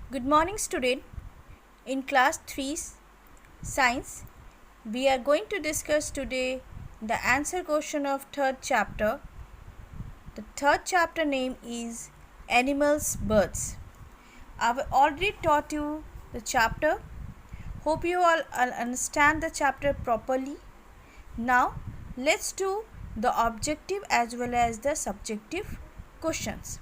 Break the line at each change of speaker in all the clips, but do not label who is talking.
Good morning, student. In class 3 science, we are going to discuss today the answer question of third chapter. The third chapter name is Animals Birds. I have already taught you the chapter. Hope you all understand the chapter properly. Now let's do the objective as well as the subjective questions.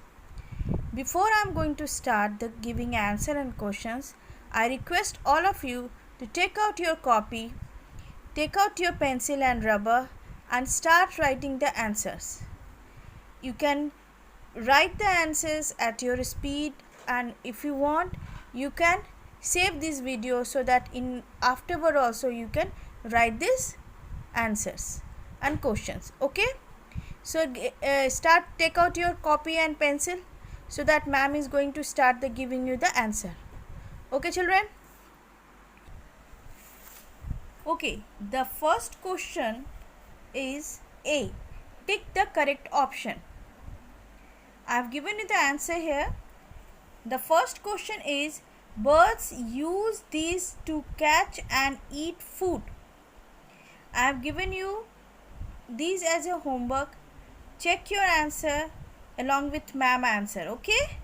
Before I am going to start the giving answer and questions, I request all of you to take out your copy, take out your pencil and rubber and start writing the answers. You can write the answers at your speed, and if you want you can save this video so that in afterward also you can write these answers and questions. Okay, so take out your copy and pencil so that ma'am is going to start the giving you the answer. Okay children. Okay, the first question is A. Tick the correct option. I have given you the answer here. The first question is birds use these to catch and eat food. I have given you these as a homework. Check your answer along with ma'am answer. Okay,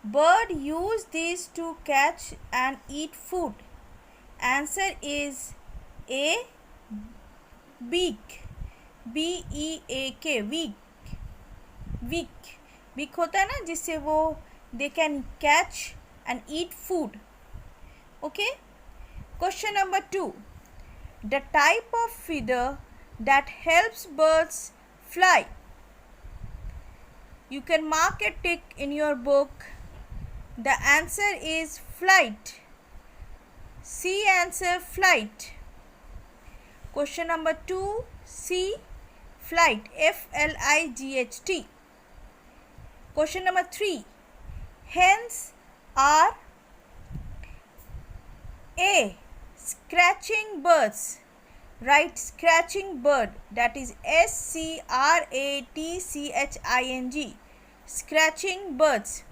bird use these to catch and eat food. Answer is A. Beak. B-E-A-K. Beak. Beak. Beak होता है ना जिससे वो they can catch and eat food. Okay. Question number 2. The type of feeder that helps birds fly. You can mark a tick in your book. The answer is flight. C answer, flight. Question number 2, C, flight, F-L-I-G-H-T. Question number 3, hens are A, scratching birds. Write scratching bird, that is S-C-R-A-T-C-H-I-N-G. Scratching birds.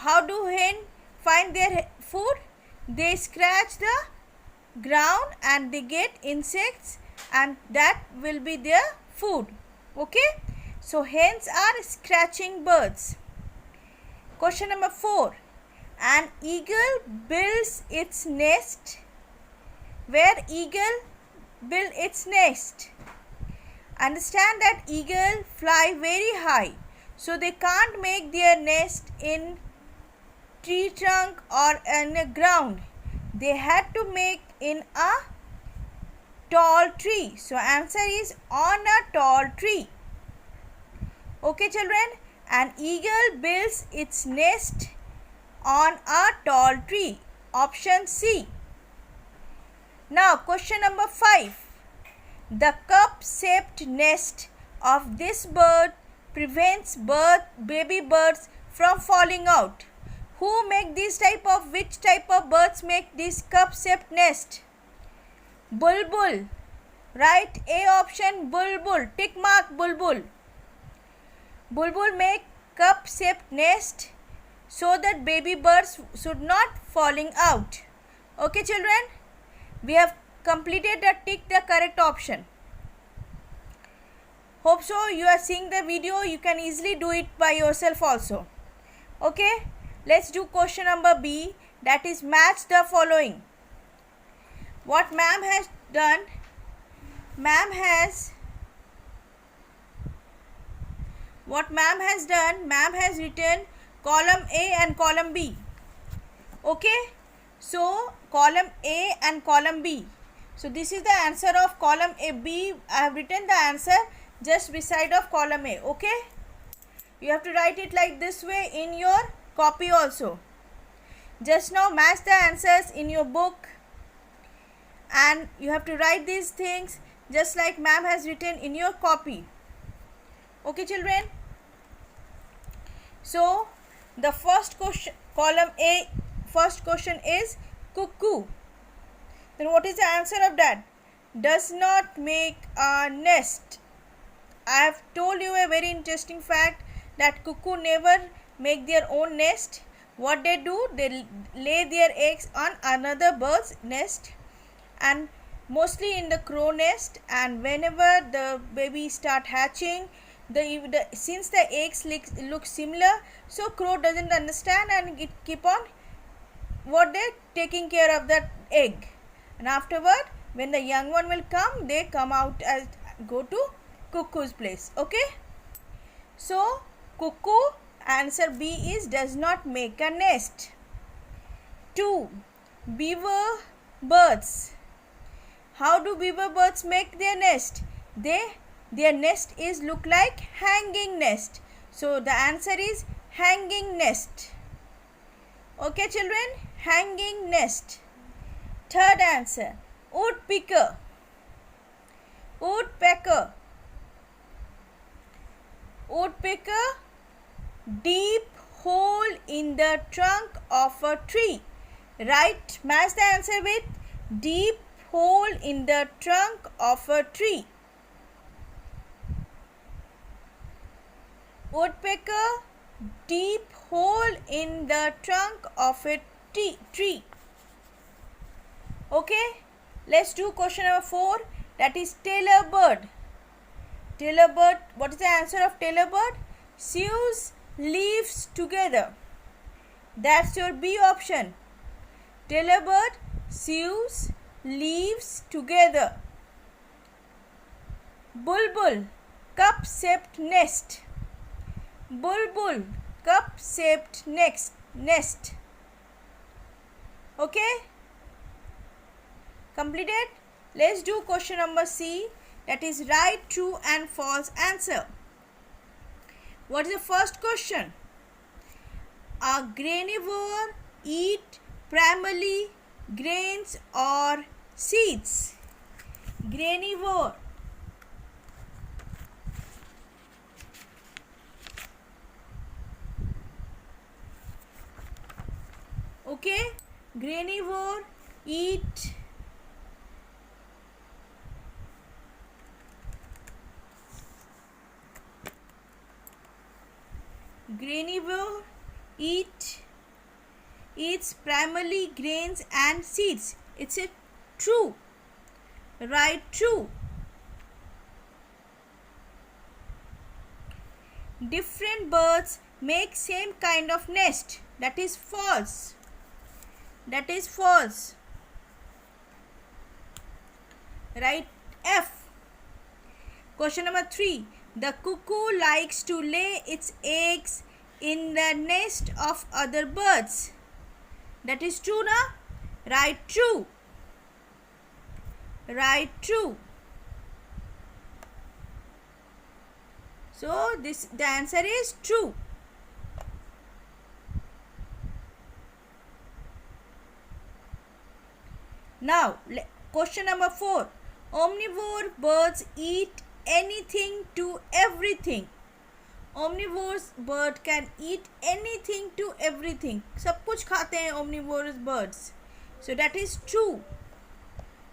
How do hen find their food? They scratch the ground and they get insects, and that will be their food. Okay, so hens are scratching birds. Question number 4. An eagle builds its nest. Where eagle build its nest? Understand that eagle fly very high, so they can't make their nest in tree trunk or in the ground. They had to make in a tall tree. So answer is on a tall tree. Okay children, an eagle builds its nest on a tall tree. Option C. Now question number 5. The cup-shaped nest of this bird prevents baby birds from falling out. Who make this type of, which type of birds make this cup-shaped nest? Bulbul. Right, A option, bulbul. Tick mark, bulbul. Bulbul make cup-shaped nest so that baby birds should not falling out. Okay children, we have completed the tick the correct option. Hope so you are seeing the video. You can easily do it by yourself also. Okay, let's do question number B, that is match the following. What ma'am has done, ma'am has written column A and column B. Okay, so column A and column B. So this is the answer of column A. B, I have written the answer just beside of column A. Okay, you have to write it like this way in your copy also. Just now match the answers in your book, and you have to write these things just like ma'am has written in your copy. Okay children, so the first question, column A, first question is cuckoo. Then what is the answer of that? Does not make a nest. I have told you a very interesting fact that cuckoo never make their own nest. what they do, they lay their eggs on another bird's nest, and mostly in the crow nest. And whenever the baby start hatching, since the eggs look similar, so crow doesn't understand and it keep on what they taking care of that egg. And afterward, when the young one will come, they come out as go to cuckoo's place. Okay, so cuckoo, answer B is does not make a nest. 2. Beaver birds. How do beaver birds make their nest? Their nest is look like hanging nest. So the answer is hanging nest. Okay children, hanging nest. Third answer, woodpecker. Woodpecker. Woodpecker, deep hole in the trunk of a tree. Right, match the answer with deep hole in the trunk of a tree. Woodpecker, deep hole in the trunk of a tree. Okay, let's do question number 4, that is tailor bird. Tailor bird, what is the answer of tailor bird? Sews leaves together. That's your B option. Tailor bird sews leaves together. Bulbul, cup-shaped nest. Bulbul, cup-shaped nest. Okay, completed. Let's do question number C, that is right, true and false answer. What is the first question? A granivore eat primarily grains or seeds? Granivore. Okay, granivore eat eats primarily grains and seeds. It's a true. Right, true. Different birds make same kind of nest. That is false. That is false. Right, F. Question number 3. The cuckoo likes to lay its eggs in the nest of other birds. That is true, na? Right, true. Right, true. So the answer is true. Now, question number 4. Omnivore birds eat anything to everything. Omnivorous bird can eat anything to everything. सब कुछ खाते हैं omnivorous birds. So that is true.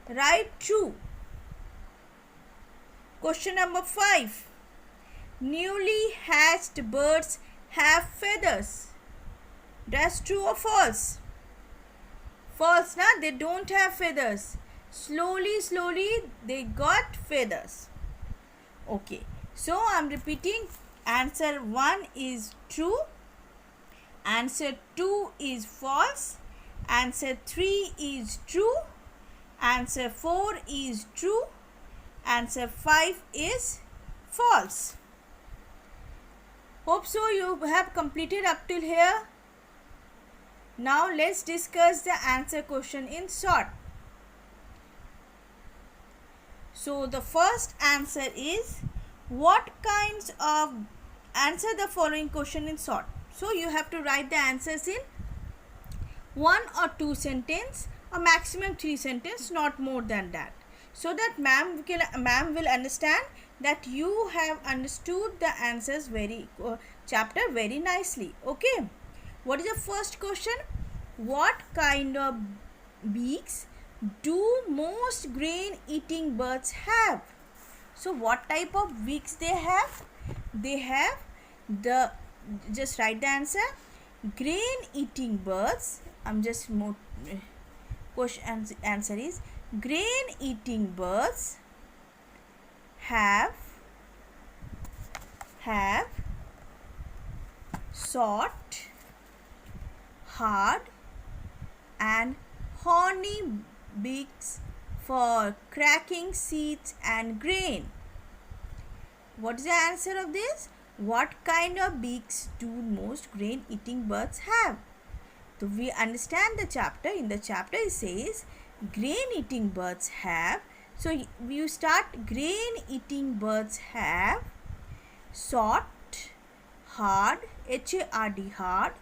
Right, true. Question number 5. Newly hatched birds have feathers. That's true or false? False, na? They don't have feathers. Slowly they got feathers. Okay, so I'm repeating. Answer 1 is true. Answer 2 is false. Answer 3 is true. Answer 4 is true. Answer 5 is false. Hope so you have completed up till here. Now let's discuss the answer question in short. So the first answer is, what kinds of, answer the following question in short. So you have to write the answers in 1 or 2 sentences, or maximum 3 sentences, not more than that, so that ma'am will understand that you have understood the answers chapter very nicely. Okay, what is the first question? What kind of beaks do most grain eating birds have? So what type of beaks they have? They have just write the answer. Grain eating birds, I'm just more question answer is grain eating birds have short, hard and horny beaks for cracking seeds and grain. What is the answer of this? What kind of beaks do most grain eating birds have? So we understand the chapter. In the chapter it says grain eating birds have. So you start grain eating birds have short, hard, H-A-R-D hard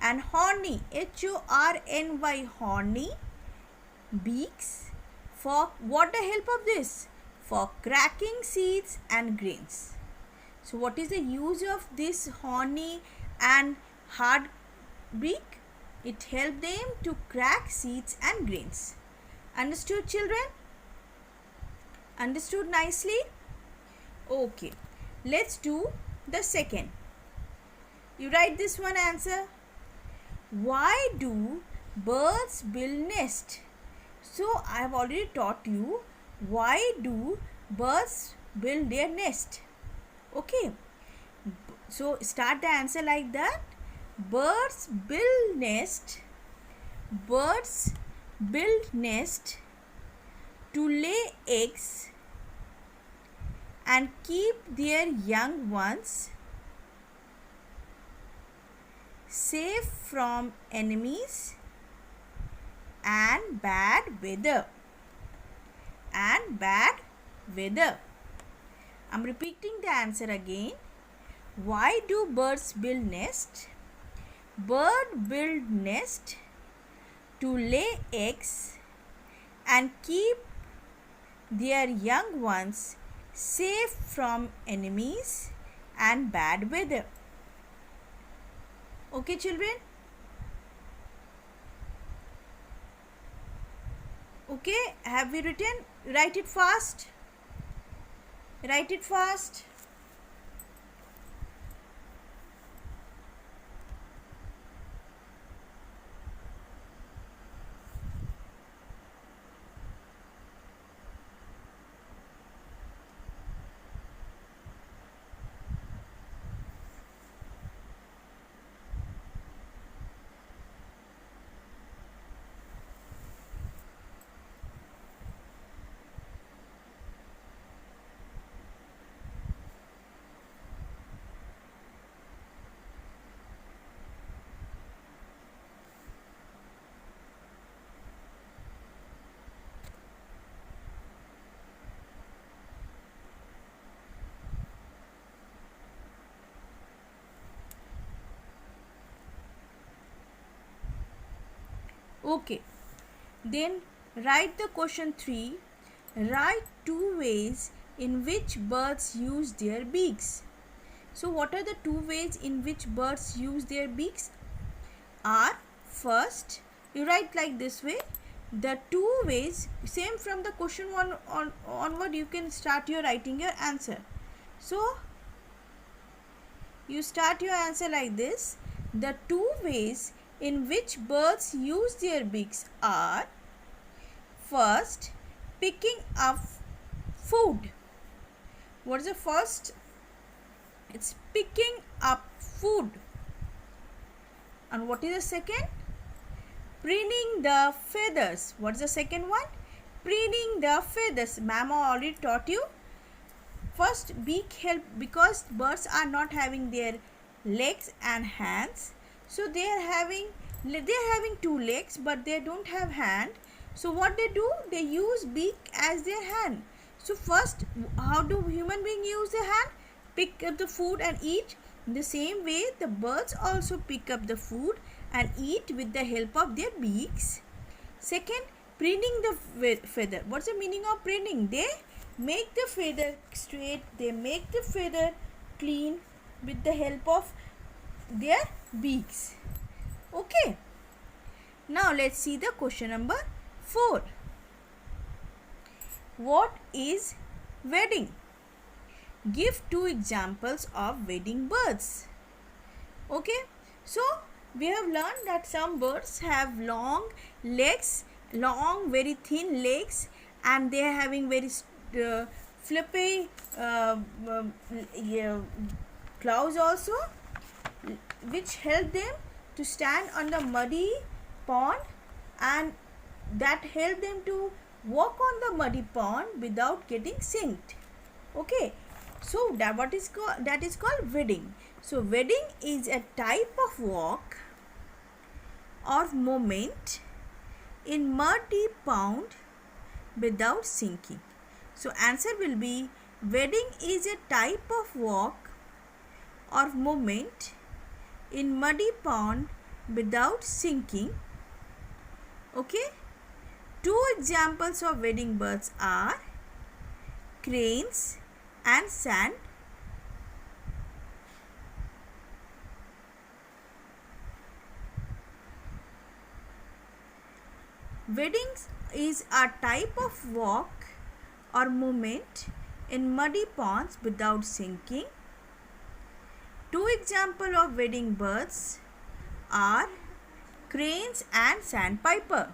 and horny, H-O-R-N-Y horny beaks for what the help of this? For cracking seeds and grains. So what is the use of this horny and hard beak? It helps them to crack seeds and grains. Understood, children? Understood nicely? Okay. Let's do the second. You write this one answer. Why do birds build nest? So I have already taught you why do birds build their nest. Okay. So start the answer like that. Birds build nest. Birds build nest to lay eggs and keep their young ones safe from enemies and bad weather. I'm repeating the answer again. Why do birds build nest? Bird build nest to lay eggs and keep their young ones safe from enemies and bad weather. Okay, children? Okay, have we written? Write it fast. Write it fast. Okay, then write the question 3. Write 2 ways in which birds use their beaks. So what are the 2 ways in which birds use their beaks? Are first, you write like this way. The 2 ways, same from the question 1 onward, you can start your writing your answer. So you start your answer like this. The 2 ways in which birds use their beaks are first, picking up food. What is the first? It's picking up food. And what is the second? Preening the feathers. What is the second one? Preening the feathers. Mama already taught you. First, beak help because birds are not having their legs and hands. So they are having 2 legs but they don't have hand. So what they do? They use beak as their hand. So first, how do human beings use their hand? Pick up the food and eat. In the same way, the birds also pick up the food and eat with the help of their beaks. Second, preening the feather. What's the meaning of preening? They make the feather straight. They make the feather clean with the help of their beaks. Okay. Now let's see the question number 4. What is wedding? Give 2 examples of wedding birds. Okay. So we have learned that some birds have long legs, long, very thin legs, and they are having very flippy yeah, claws also, which help them to stand on the muddy pond, and that help them to walk on the muddy pond without getting sinked. Okay, so that is called wading. So wading is a type of walk or movement in muddy pond without sinking. So answer will be wading is a type of walk or movement in muddy pond without sinking. Okay, two examples of wading birds are cranes and sand. Wading is a type of walk or movement in muddy ponds without sinking. Two examples of wading birds are cranes and sandpiper.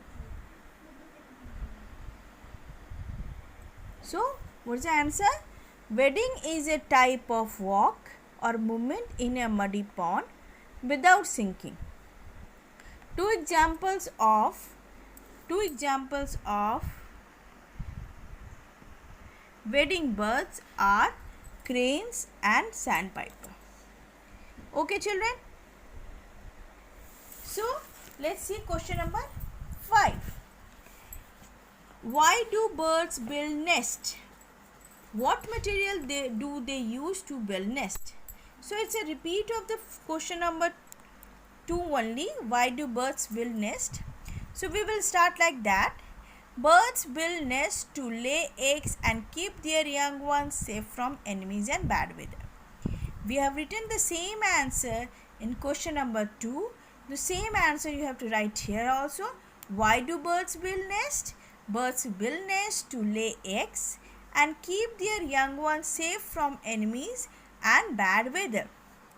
So, what is the answer? Wading is a type of walk or movement in a muddy pond without sinking. Two examples of wading birds are cranes and sandpiper. Okay, children. So, let's see question number 5. Why do birds build nest? What material do they use to build nest? So, it's a repeat of the question number 2 only. Why do birds build nest? So, we will start like that. Birds build nests to lay eggs and keep their young ones safe from enemies and bad weather. We have written the same answer in question number 2. The same answer you have to write here also. Why do birds build nest? Birds build nests to lay eggs and keep their young ones safe from enemies and bad weather.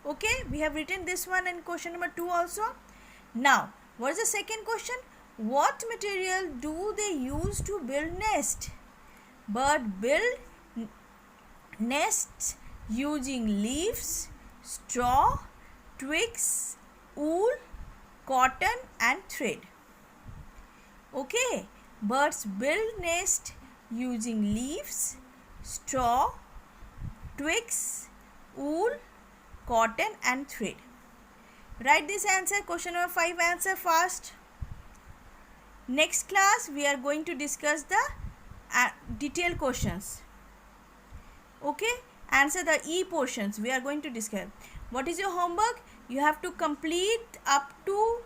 Okay, we have written this one in question number 2 also. Now, what is the second question? What material do they use to build nest? Birds build nests using leaves, straw, twigs, wool, cotton and thread. Okay, birds build nest using leaves, straw, twigs, wool, cotton and thread. Write this answer, question number 5 answer fast. Next class we are going to discuss the detailed questions. Okay, answer the E portions we are going to discuss. What is your homework? You have to complete up to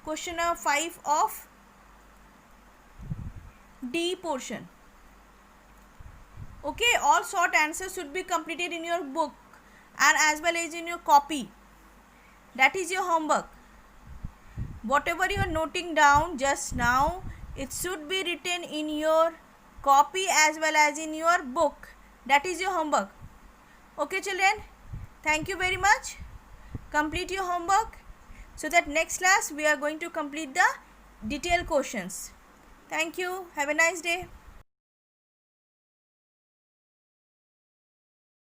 question number 5 of D portion. Okay, all short answers should be completed in your book and as well as in your copy. That is your homework. Whatever you are noting down just now, it should be written in your copy as well as in your book. That is your homework. Okay, children, thank you very much. Complete your homework so that next class we are going to complete the detailed questions. Thank you. Have a nice day.